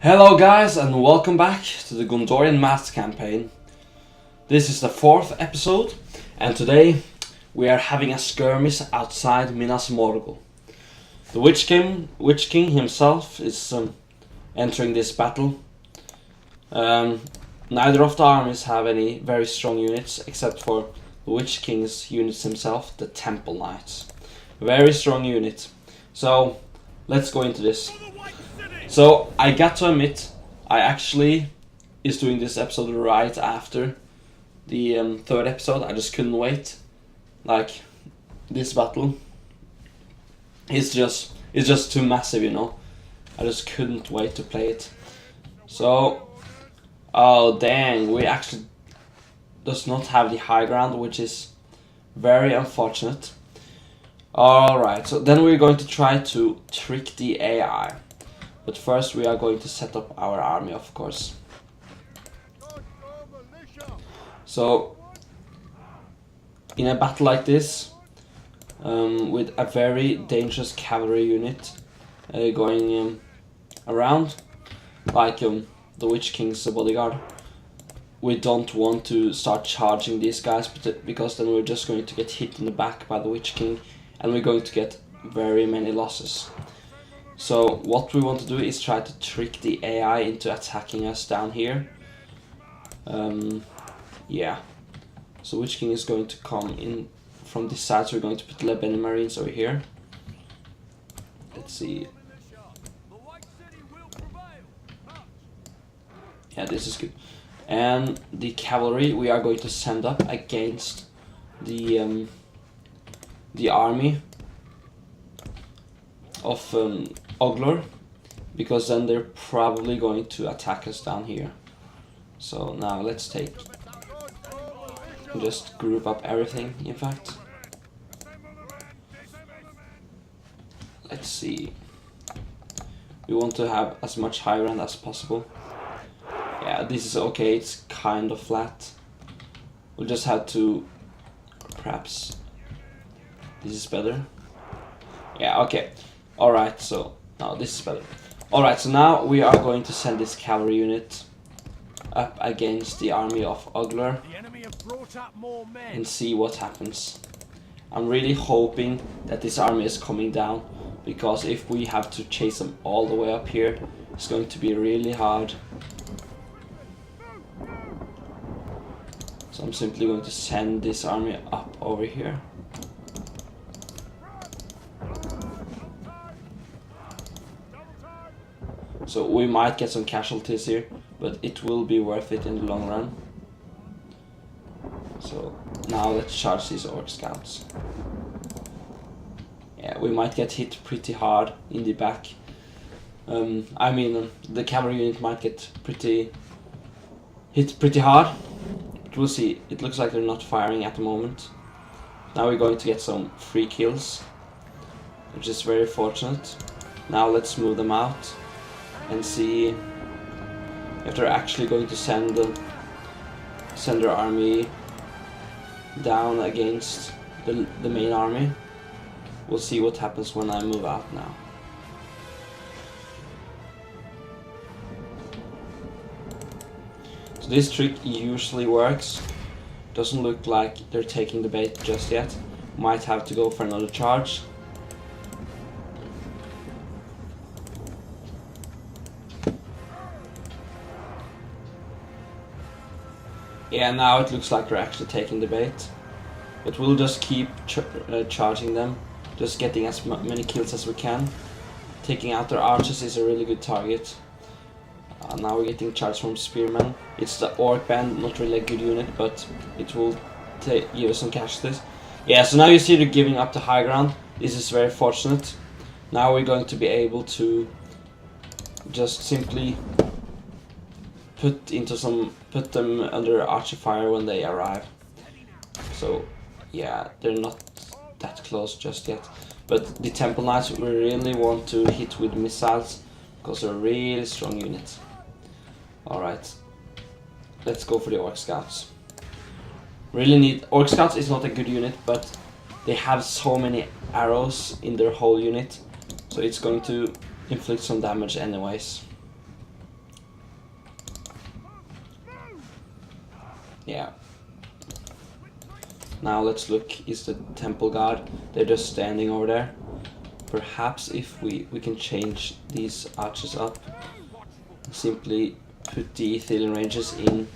Hello guys and welcome back to the Gondorian Master Campaign. This is the 4th episode and today we are having a skirmish outside Minas Morgul. The Witch King himself is entering this battle. Neither of the armies have any very strong units except for the Witch King's units himself, the Temple Knights. Very strong unit. So let's go into this. So I got to admit, I actually is doing this episode right after the 3rd episode. I just couldn't wait. Like, this battle is just too massive, you know. I just couldn't wait to play it. So, oh dang, we actually does not have the high ground, which is very unfortunate. Alright, so then we're going to try to trick the AI. But first we are going to set up our army, of course. So, in a battle like this, with a very dangerous cavalry unit going around, like the Witch King's bodyguard, we don't want to start charging these guys because then we're just going to get hit in the back by the Witch King and we're going to get very many losses. So what we want to do is try to trick the AI into attacking us down here. Yeah. So Witch King is going to come in from this side, so we're going to put Lebanon Marines over here. Let's see. Yeah, this is good. And the cavalry we are going to send up against the army of Oglor, because then they're probably going to attack us down here. So now let's just group up everything, in fact. Let's see. We want to have as much high ground as possible. Yeah, this is okay, it's kind of flat. We'll just have to, perhaps, this is better. Yeah, okay. Alright, so now this is better. Alright, so now we are going to send this cavalry unit up against the army of Oglor and see what happens. I'm really hoping that this army is coming down, because if we have to chase them all the way up here, it's going to be really hard. So I'm simply going to send this army up over here. So we might get some casualties here, but it will be worth it in the long run. So now let's charge these Orc Scouts. Yeah, we might get hit pretty hard in the back. The cavalry unit might get hit pretty hard. But we'll see. It looks like they're not firing at the moment. Now we're going to get some free kills, which is very fortunate. Now let's move them out and see if they're actually going to send their army down against the main army. We'll see what happens when I move out now. So this trick usually works. Doesn't look like they're taking the bait just yet. Might have to go for another charge. Yeah, now it looks like they're actually taking the bait. But we'll just keep charging them, just getting as many kills as we can. Taking out their archers is a really good target. Now we're getting charged from spearmen. It's the Orc Band, not really a good unit, but it will give us some casualties. Yeah, so now you see they're giving up the high ground. This is very fortunate. Now we're going to be able to just simply put them under archer fire when they arrive. So yeah, they're not that close just yet. But the Temple Knights we really want to hit with missiles, because they're a really strong unit. Alright, let's go for the Orc Scouts. Orc Scouts is not a good unit, but they have so many arrows in their whole unit, so it's going to inflict some damage anyways. Yeah. Now let's look, is the temple guard, they're just standing over there. Perhaps if we can change these archers up, simply put the Aethelian Rangers in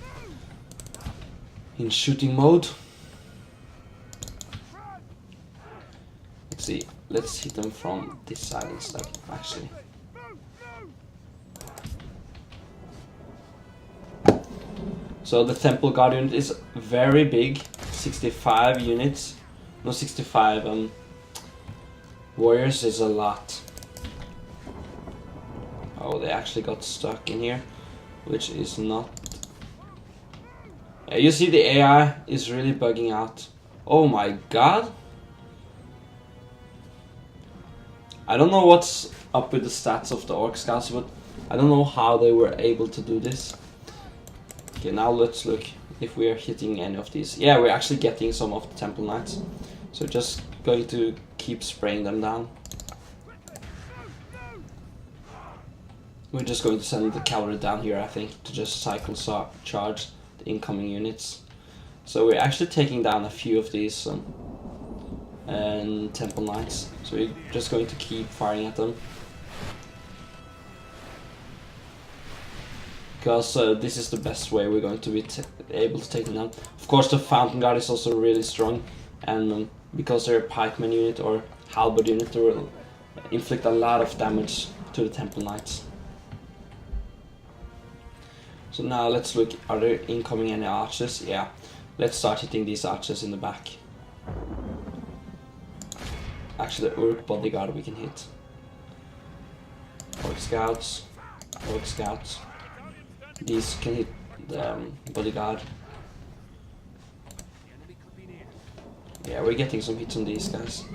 shooting mode. Let's see, let's hit them from this side instead, actually. So the Temple Guard unit is very big, 65 units, no 65 warriors is a lot. Oh, they actually got stuck in here, which is not... Yeah, you see the AI is really bugging out. Oh my god! I don't know what's up with the stats of the Orc Scouts, but I don't know how they were able to do this. Okay, now let's look if we are hitting any of these. Yeah, we're actually getting some of the Temple Knights. So just going to keep spraying them down. We're just going to send the cavalry down here, I think, to just cycle charge the incoming units. So we're actually taking down a few of these and Temple Knights. So we're just going to keep firing at them. Because this is the best way we're going to be able to take them down. Of course, the Fountain Guard is also really strong, and because they're a pikeman unit or halberd unit, they will inflict a lot of damage to the Temple Knights. So now let's look, are there incoming any archers? Yeah, let's start hitting these archers in the back. Actually, the Uruk bodyguard we can hit. Orc Scouts, Orc Scouts. These can hit the bodyguard. Yeah, we're getting some hits on these guys.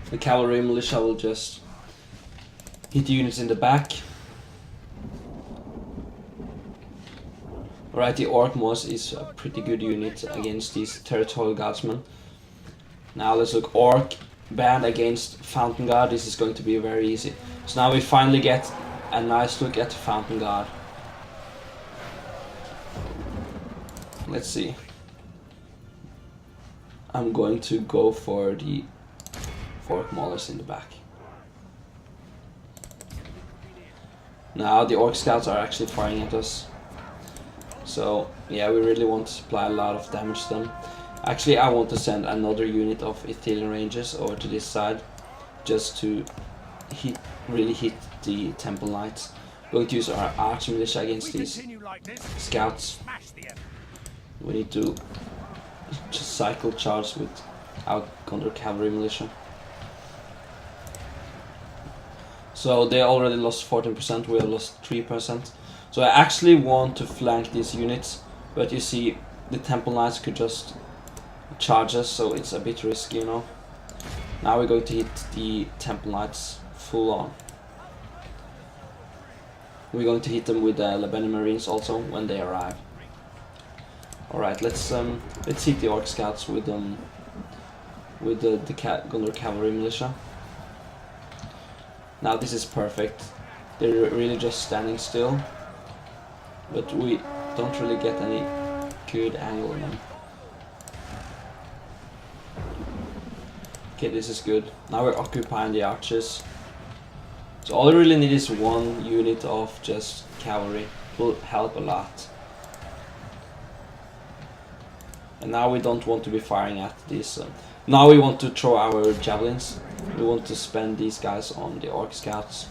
The cavalry militia will just hit the units in the back. Alright, the Orc Moss is a pretty good unit against these territorial guardsmen. Now let's look, Orc band against Fountain Guard. This is going to be very easy. So now we finally get a nice look at the Fountain Guard. Let's see. I'm going to go for the Orc Maulers in the back. Now the Orc Scouts are actually firing at us. So yeah, we really want to supply a lot of damage to them. Actually, I want to send another unit of Aethelian Rangers over to this side, just to really hit the Temple Knights. We're going to use our Arch Militia against these Scouts. We need to just cycle charge with our Gondor Cavalry Militia. So they already lost 14%, we have lost 3%. So I actually want to flank these units, but you see the Temple Knights could just charge us, so it's a bit risky, you know. Now we're going to hit the Temple Knights full on. We're going to hit them with the Lebanon Marines also when they arrive. Alright, let's hit the Orc Scouts with the Gondor Cavalry Militia. Now this is perfect. They're really just standing still, but we don't really get any good angle on them. Okay, this is good. Now we're occupying the archers. So all we really need is one unit of just cavalry. It will help a lot. And now we don't want to be firing at these. Now we want to throw our javelins. We want to spend these guys on the Orc Scouts.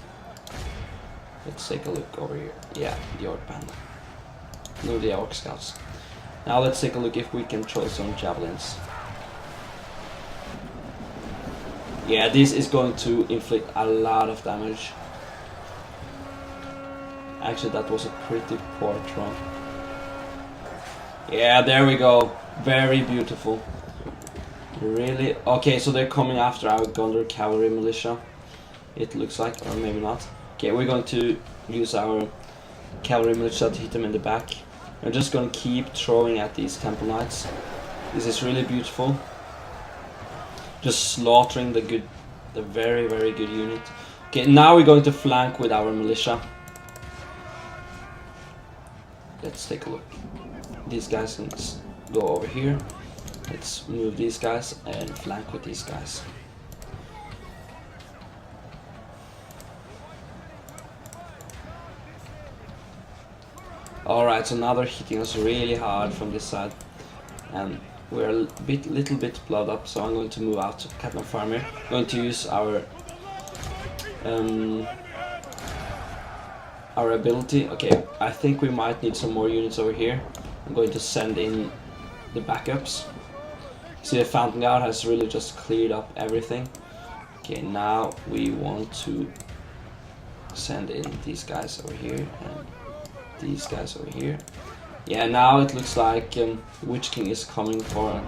Let's take a look over here. Yeah, the Orc Band. No, the Orc Scouts. Now let's take a look if we can throw some javelins. Yeah, this is going to inflict a lot of damage. Actually, that was a pretty poor throw. Yeah, there we go. Very beautiful. Really? Okay, so they're coming after our Gondor Cavalry Militia. It looks like, or maybe not. Okay, we're going to use our Cavalry Militia to hit them in the back. We're just going to keep throwing at these Temple Knights. This is really beautiful. Just slaughtering the very, very good unit. Okay, now we're going to flank with our militia. let's take a look. These guys can go over here. Let's move these guys and flank with these guys. Alright, so now they're hitting us really hard from this side, and we're a little bit blood up, so I'm going to move out to Captain Farmer. I'm going to use our ability. Okay, I think we might need some more units over here. I'm going to send in the backups. See, the Fountain Guard has really just cleared up everything. Okay, now we want to send in these guys over here and these guys over here. Yeah, now it looks like Witch King is coming for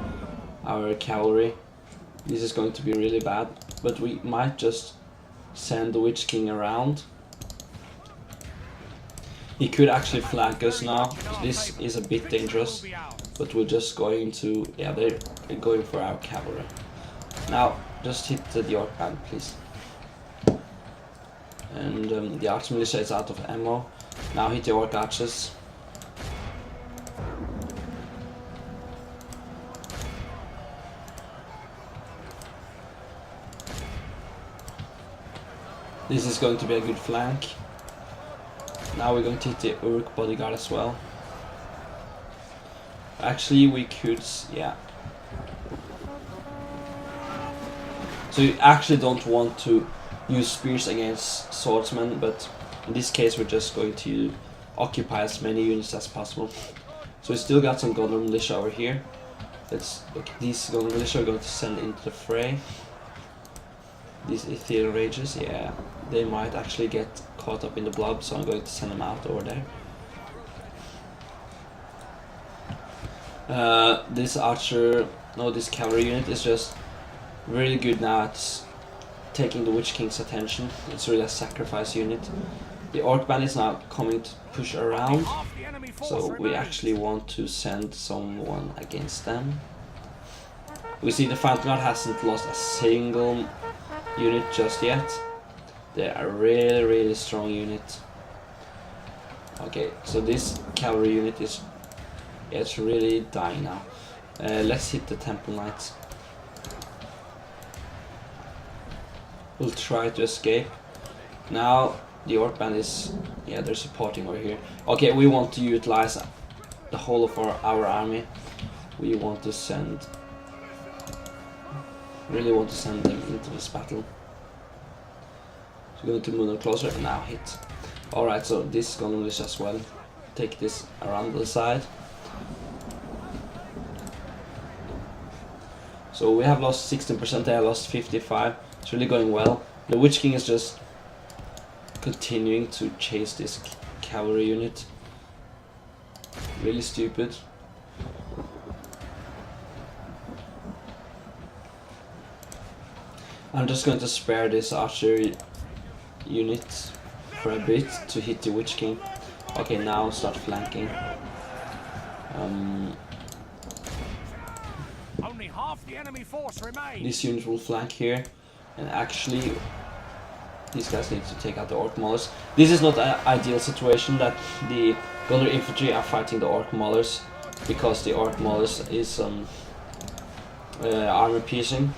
our cavalry. This is going to be really bad, but we might just send the Witch King around. He could actually flank us now. This is a bit dangerous, but we're just going to, yeah, they're going for our cavalry. Now, just hit the York band, please. And the arch militia is out of ammo. Now hit the Orc archers. This is going to be a good flank. Now we're going to hit the Uruk bodyguard as well. Actually, we could, yeah. So you actually don't want to use spears against swordsmen, but in this case we're just going to occupy as many units as possible. So we still got some Gondor militia over here. Let's look, these Gondor militia are going to send into the fray. These ethereal rages, yeah, they might actually get caught up in the blob, so I'm going to send them out over there. This archer, no, this cavalry unit is just really good now at taking the Witch King's attention. It's really a sacrifice unit. The Orc band is now coming to push around, so we actually want to send someone against them. We see the Fountain Guard hasn't lost a single unit just yet. They are a really strong unit. Okay, so this cavalry unit is, it's really dying now. Let's hit the Temple Knights. We'll try to escape. Now the Orc band is, yeah, they're supporting over here. Okay, we want to utilize the whole of our army. We want to send, really want to send them into this battle. So we're going to move them closer and now hit. Alright, so this is Gondor militia as well. Take this around the side. So we have lost 16%, they have lost 55%. It's really going well. The Witch King is just continuing to chase this cavalry unit. Really stupid. I'm just going to spare this archer unit for a bit to hit the Witch King. Okay, now start flanking. Only half the enemy force remains. This unit will flank here, and actually these guys need to take out the Orc Maulers. This is not an ideal situation that the Gondor infantry are fighting the Orc Maulers, because the Orc Maulers is armor piercing.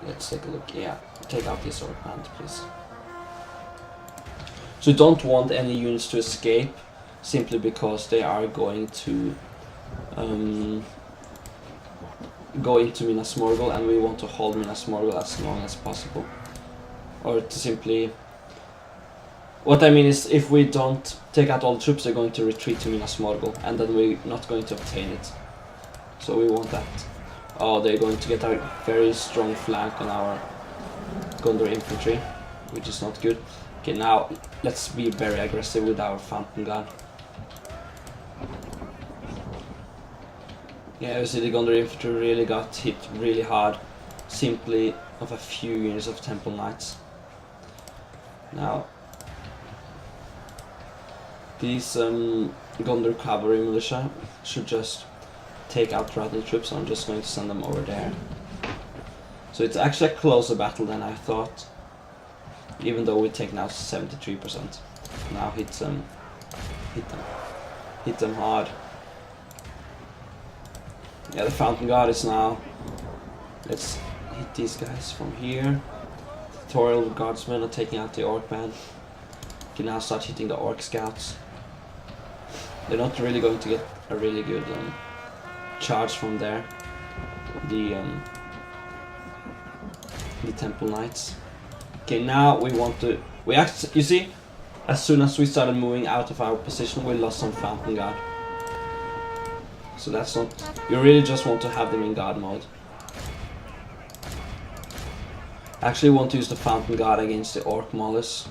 Let's take a look. Yeah, take out this Orc band, please. So you don't want any units to escape, simply because they are going to go into Minas Morgul, and we want to hold Minas Morgul as long as possible. Or to simply, what I mean is, if we don't take out all the troops, they're going to retreat to Minas Morgul, and then we're not going to obtain it. So we want that. Oh, they're going to get a very strong flank on our Gondor infantry, which is not good. Okay, now let's be very aggressive with our Fountain Guard. Yeah, you see the Gondor infantry really got hit really hard, simply of a few units of Temple Knights. Now, these Gondor cavalry militia should just take out Rattle troops. I'm just going to send them over there. So it's actually a closer battle than I thought, even though we take now 73%. Now hit Hit them hard. Yeah, the Fountain Guard is now. Let's hit these guys from here. Tutorial Guardsmen are taking out the Orc Band. You can now start hitting the Orc Scouts. They're not really going to get a really good charge from there. The Temple Knights. Okay, now we want to. You see, as soon as we started moving out of our position, we lost some Fountain Guard. So that's not. You really just want to have them in guard mode. I actually want to use the Fountain Guard against the Orc Maulers.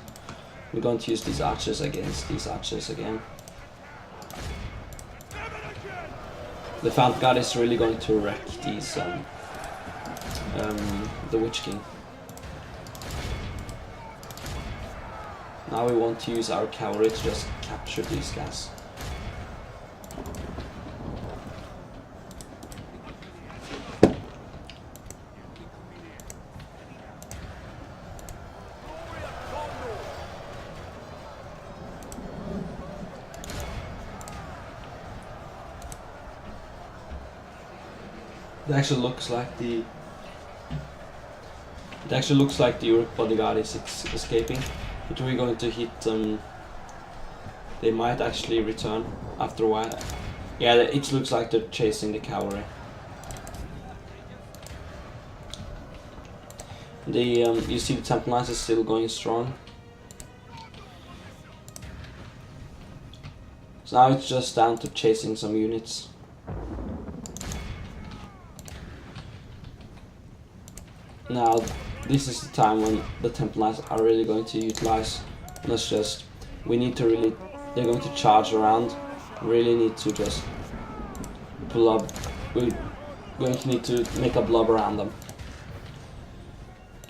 We're going to use these archers against these archers again. The Fountain Guard is really going to wreck these the Witch King. Now we want to use our cavalry to just capture these guys. It actually looks like the Uruk bodyguard is escaping, but we're going to hit them. They might actually return after a while. Yeah, it looks like they're chasing the cavalry. You see the Temple Knights is still going strong. So now it's just down to chasing some units. Now, this is the time when the Temple Knights are really going to utilize. Let's just, they're going to charge around. Really need to just pull up. We're going to need to make a blob around them.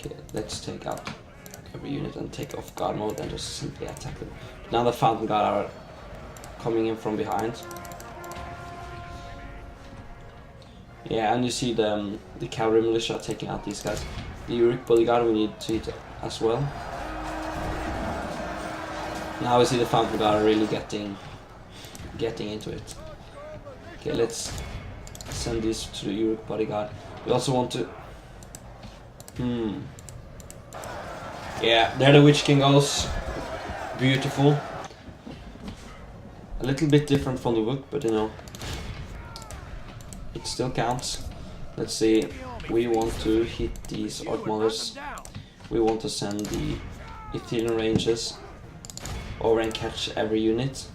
Okay, let's take out every unit and take off guard mode and just simply attack them. Now the Fountain Guard are coming in from behind. Yeah, and you see the cavalry militia are taking out these guys. The Uruk bodyguard we need to hit as well. Now we see the Fountain Guard really getting into it. Okay, let's send these to the Uruk bodyguard. We also want to. Yeah, there the Witch King goes. Beautiful. A little bit different from the book, but you know. It still counts. Let's see. We want to hit these Orc Maulers. We want to send the Ethereal Ranges over and catch every unit.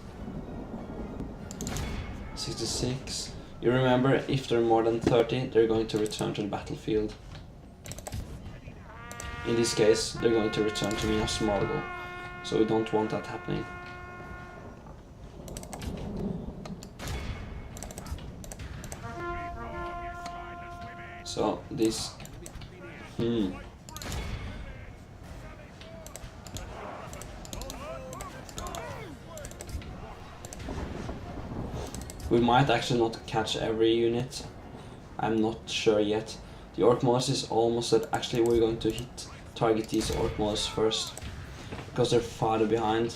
66. You remember, if they're more than 30, they're going to return to the battlefield. In this case, they're going to return to Minas Morgul. So we don't want that happening. So this we might actually not catch every unit. I'm not sure yet. The Orc Maulers is almost at. Actually, we're going to target these Orc Maulers first because they're farther behind.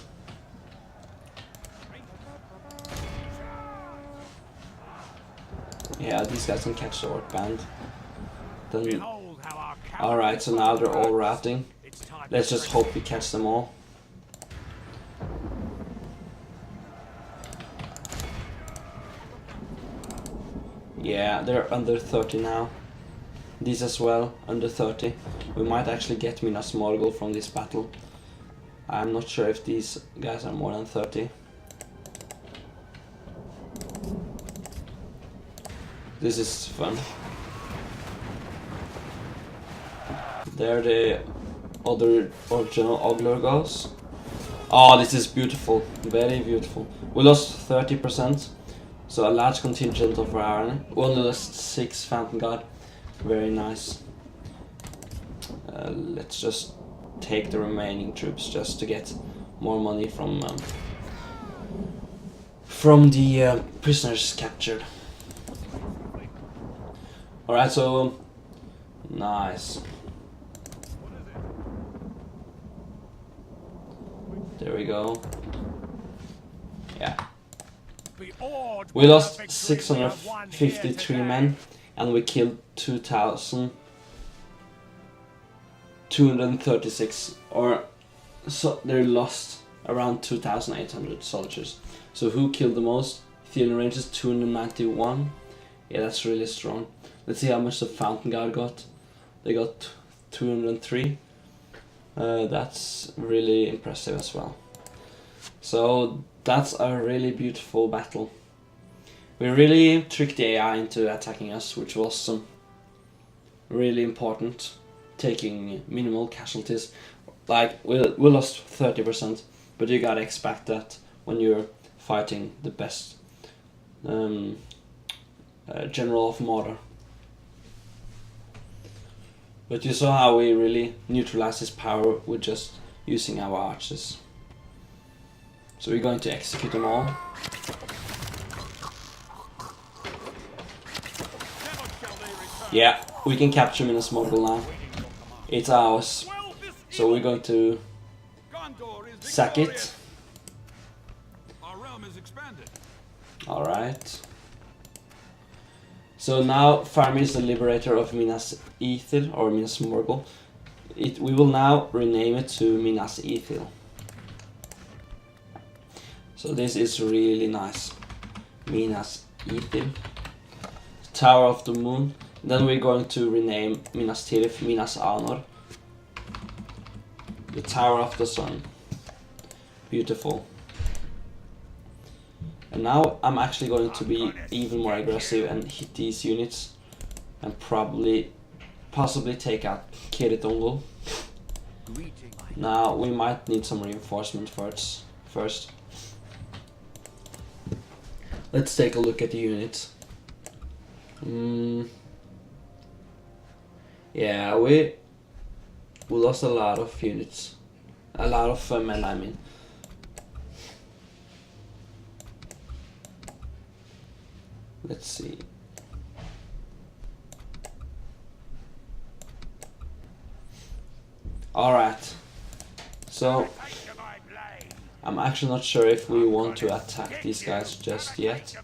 Yeah, these guys can catch the Orc Band. Then, alright, so now they're all routing. Let's just hope we catch them all. Yeah, they're under 30 now. These as well, under 30. We might actually get Minas Morgul from this battle. I'm not sure if these guys are more than 30. This is fun. There the other original Ogler goes. Oh, this is beautiful. Very beautiful. We lost 30%. So a large contingent of our army. We only lost 6 Fountain Guard. Very nice. Let's just take the remaining troops just to get more money from the prisoners captured. Alright, so nice. There we go. Yeah, be awed We by lost the victory we have won here 653 today. men, and we killed 2,236, or so they lost around 2,800 soldiers. So who killed the most? Theon Rangers 291. Yeah, that's really strong. Let's see how much the Fountain Guard got. They got 203. That's really impressive as well. So that's a really beautiful battle. We really tricked the AI into attacking us, which was really important. Taking minimal casualties. Like, we lost 30%, but you gotta expect that when you're fighting the best general of Mordor. But you saw how we really neutralized his power with just using our archers. So we're going to execute them all. Yeah, we can capture Minas Morgul now. It's ours. So we're going to sack it. Our realm is expanded. Alright. So now Faramir is the liberator of Minas Ithil, or Minas Morgul. We will now rename it to Minas Ithil. So this is really nice. Minas Ithil. Tower of the Moon. Then we're going to rename Minas Tirith Minas Anor. The Tower of the Sun. Beautiful. And now I'm actually going to be even more aggressive and hit these units. And possibly take out Kirit Ungol. Now we might need some reinforcement first. Let's take a look at the units. Yeah, we lost a lot of units. A lot of men, I mean. Let's see. Alright. So, I'm actually not sure if we want to attack these guys just yet.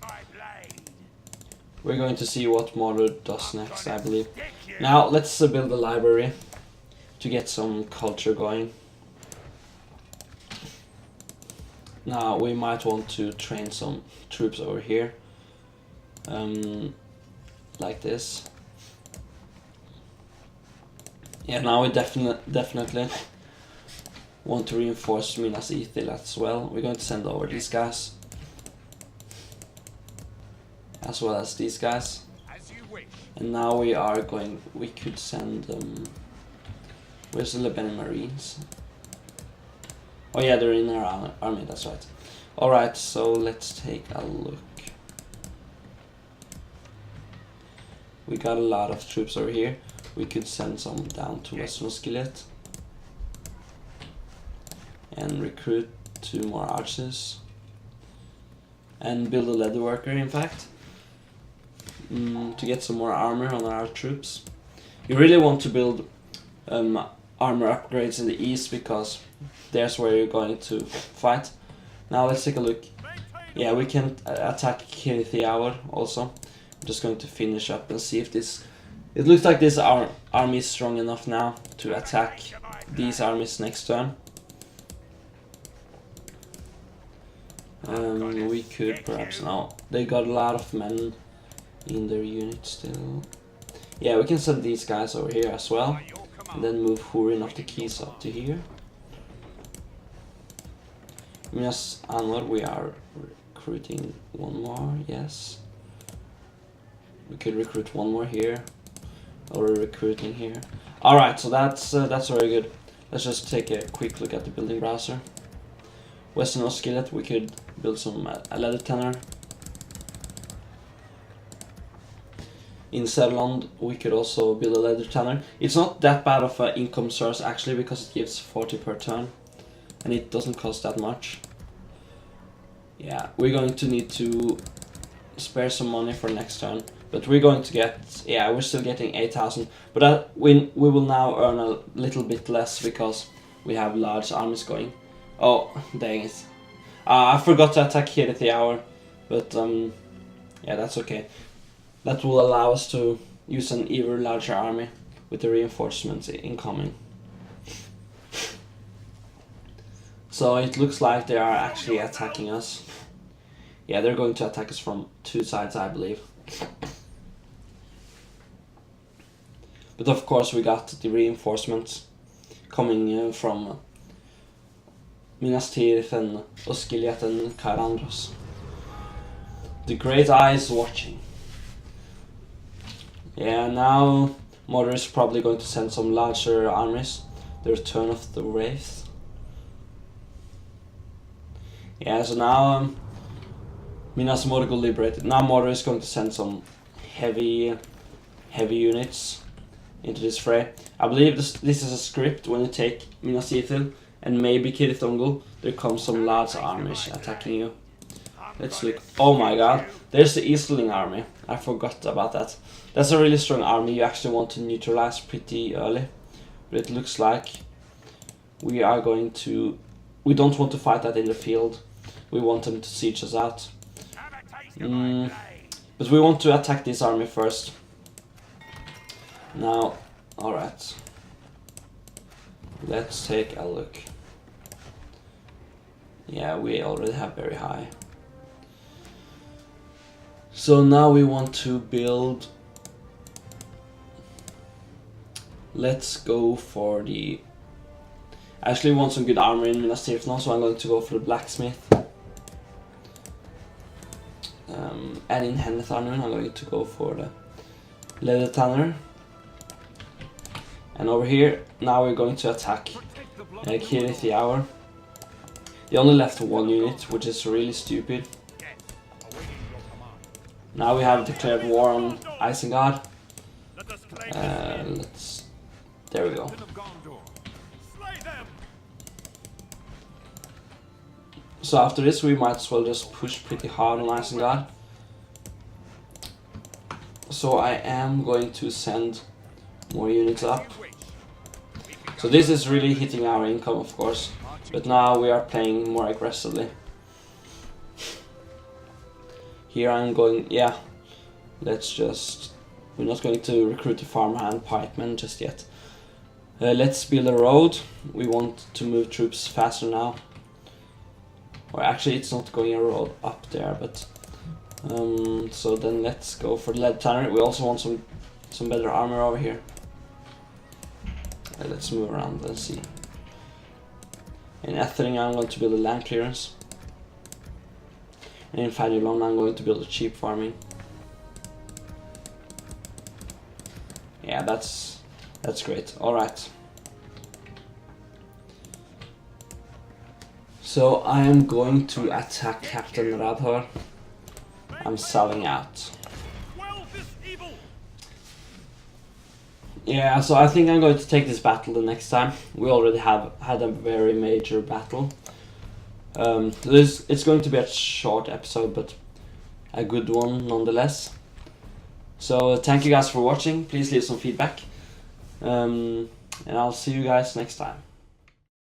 We're going to see what Mordor does next, I believe. Now, let's build a library to get some culture going. Now, we might want to train some troops over here. Like this. Yeah, now we definitely want to reinforce Minas Ithil as well. We're going to send over these guys, as well as these guys. And now we could send where's the Lebanon Marines? Oh yeah, they're in our army, that's right. Alright, so let's take a look. We got a lot of troops over here. We could send some down to Western Skillet and recruit 2 more archers and build a leather worker, in fact, to get some more armor on our troops. You really want to build armor upgrades in the east, because there's where you're going to fight. Now let's take a look. Yeah, we can attack Kirith also. I'm just going to finish up and see if this... It looks like this army is strong enough now to attack these armies next turn. We could perhaps now. They got a lot of men in their unit still. Yeah, we can send these guys over here as well, and then move Hurin of the Keys up to here. Minas Anor, we are recruiting 1 more. Yes, we could recruit 1 more here. Or recruiting here. Alright, so that's very good. Let's just take a quick look at the building browser. Western Skillet, we could build some a leather tanner. In Sutherland, we could also build a leather tanner. It's not that bad of an income source actually, because it gives 40 per turn, and it doesn't cost that much. Yeah, we're going to need to spare some money for next turn. But we're going to get, yeah, we're still getting 8,000. But we will now earn a little bit less because we have large armies going. Oh, dang it. I forgot to attack here at the hour. but yeah, that's okay. That will allow us to use an even larger army with the reinforcements incoming. So it looks like they are actually attacking us. Yeah, they're going to attack us from 2 sides, I believe. But of course we got the reinforcements coming from Minas Tirith and Osgiliath and Kyrandros. The Great Eye is watching. Yeah, now Mordor is probably going to send some larger armies. The return of the Wraiths. Yeah, so now Minas Morgul liberated. Now Mordor is going to send some heavy units into this fray. I believe this is a script. When you take Minas Ithil and maybe Cirith Ungol, there comes some large armies attacking you. Let's look. Oh my god, there's the Eastling army. I forgot about that. That's a really strong army you actually want to neutralize pretty early. But it looks like we are going to... We don't want to fight that in the field. We want them to siege us out. But we want to attack this army first. Now, alright. Let's take a look. Yeah, we already have very high. So now we want to build... Let's go for the... I actually want some good armor in Minas Tirith now, so I'm going to go for the blacksmith. And in Henetharnun I'm going to go for the leather tanner. And over here, now we're going to attack Cirith the Hour. They only left 1 unit, which is really stupid. Now we have declared war on Isengard. There we go. So after this we might as well just push pretty hard on Isengard. So I am going to send more units up. So this is really hitting our income, of course, but now we are playing more aggressively. Here I'm going, yeah, let's just, we're not going to recruit the farmhand pikemen just yet. Let's build a road. We want to move troops faster now. Or actually it's not going a road up there, but so then let's go for the lead tanner. We also want some better armor over here. Let's move around and see. In Ethering I'm going to build a land clearance. And in Fadulon I'm going to build a cheap farming. Yeah, that's great. Alright. So I am going to attack Captain Radhor. I'm selling out. Yeah, so I think I'm going to take this battle the next time. We already have had a very major battle. It's going to be a short episode, but a good one nonetheless. So thank you guys for watching. Please leave some feedback. And I'll see you guys next time.